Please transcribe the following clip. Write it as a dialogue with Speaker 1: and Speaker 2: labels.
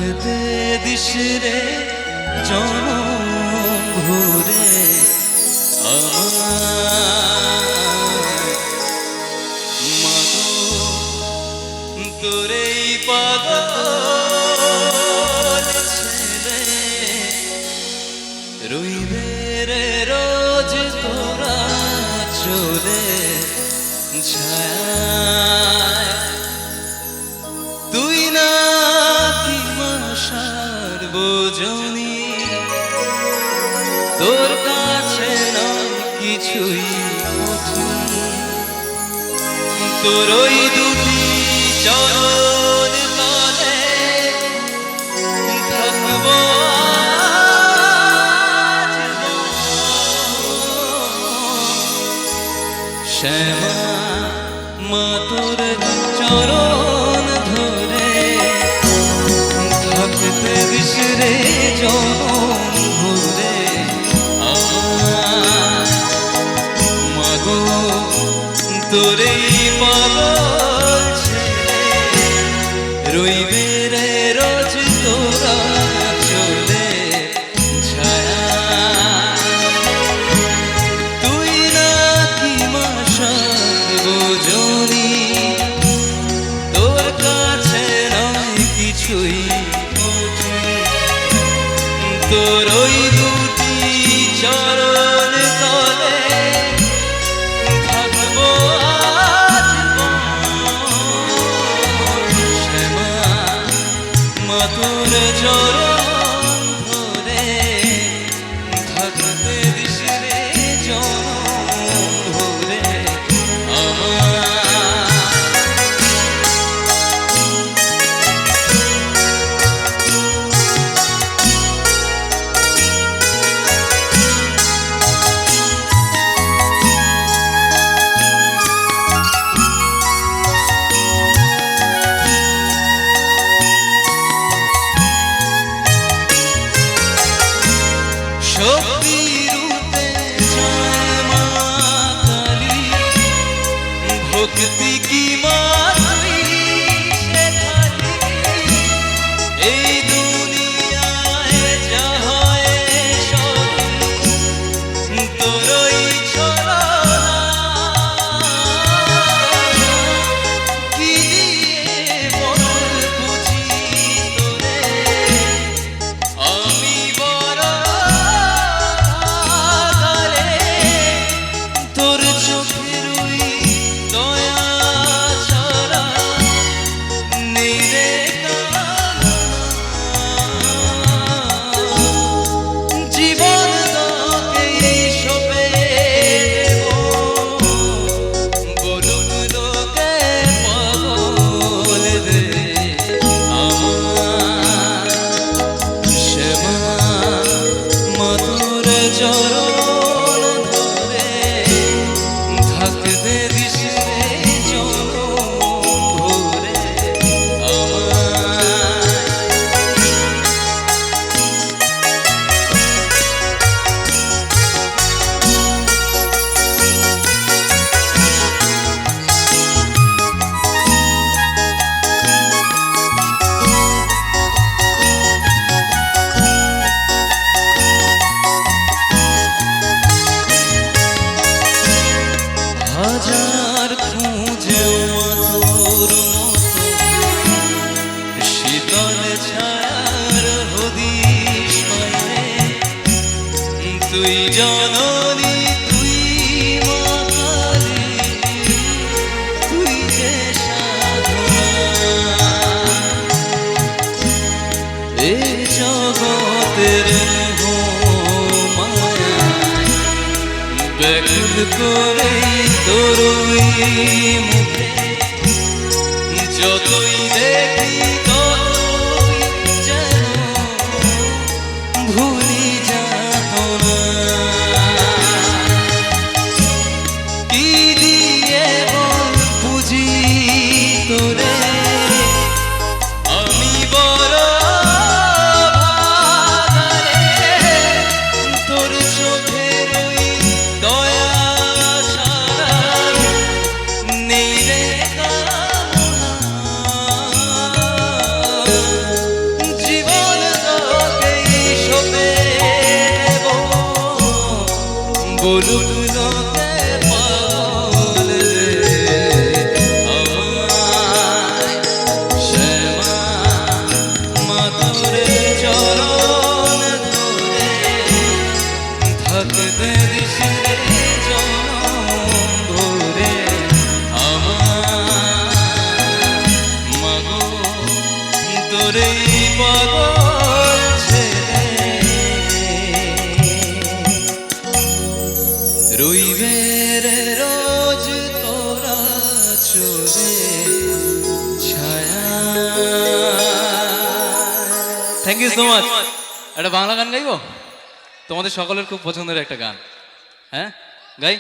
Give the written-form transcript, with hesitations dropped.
Speaker 1: থাকতে দিস রে জনম ভরে মাগো তোর এই পাগল ছেলে রইবে রে রোজ তোরা চলে ছায়া তুই না কি মশার বোঝনি তোর কাছে নয় কিছুই তোর ওই দুটি চরণ তলে থাকবো শ্যামা মা তোর চরণ ধরে থাকতে দিস রে জনম ভরে মাগো তোর এই পাগল ছেলে রইবে রে রোজ তোরা চলে ছায়া তুই না কি মশার বোঝনি তোর কাছে নয় কিছুই তোর ওই দুটি চরণ তলে থাকবো শ্যামা মা তোর চরণ ধরে থাকতে দিস রে জনম ভরে শক্তিরূপে জয় মা কালী ভক্তি কি মারি শেখালি এই দুনিয়ায় যা হয় সব তোরই ছলনা কি দিয়ে বল বুঝি তোরে আমি বড় তোর চোখের ওই দয়া ছাড়া নেই রে জীবন তোকে সবে দেব বলুন লোকে পাগল রে আমার শ্যামা মা তোর চরণ ধরে থাকতে দিস রে জনম ভরে হাজার খুঁজে তোর মতো শীতল ছায়ার হদিস পাইরে তুই জননী তুই মা কালী তুই যে সাধনা এ জগতের ব্যাকুল করে তোর মুখে যতই দেখি ততই যেন ভুলি যাত না কি দিয়ে বল বুঝি তোরে আমি বড় ভাগারে তোর চোখের ওই দয়া ছাড়া নেই রে বলুক লোকে পাগল রে আমায় শ্যামা মা তোরে চরণ ধরে থাকতে দিস রে জনম ভরে আমায় মাগো তোরে পাগল ছেড়ে রইবে রে রোজ তোরা চলে ছায়া। Thank you so much. একটা বাংলা গান গাইবো, তোমাদের সকলের খুব পছন্দের একটা গান। হ্যাঁ গাই।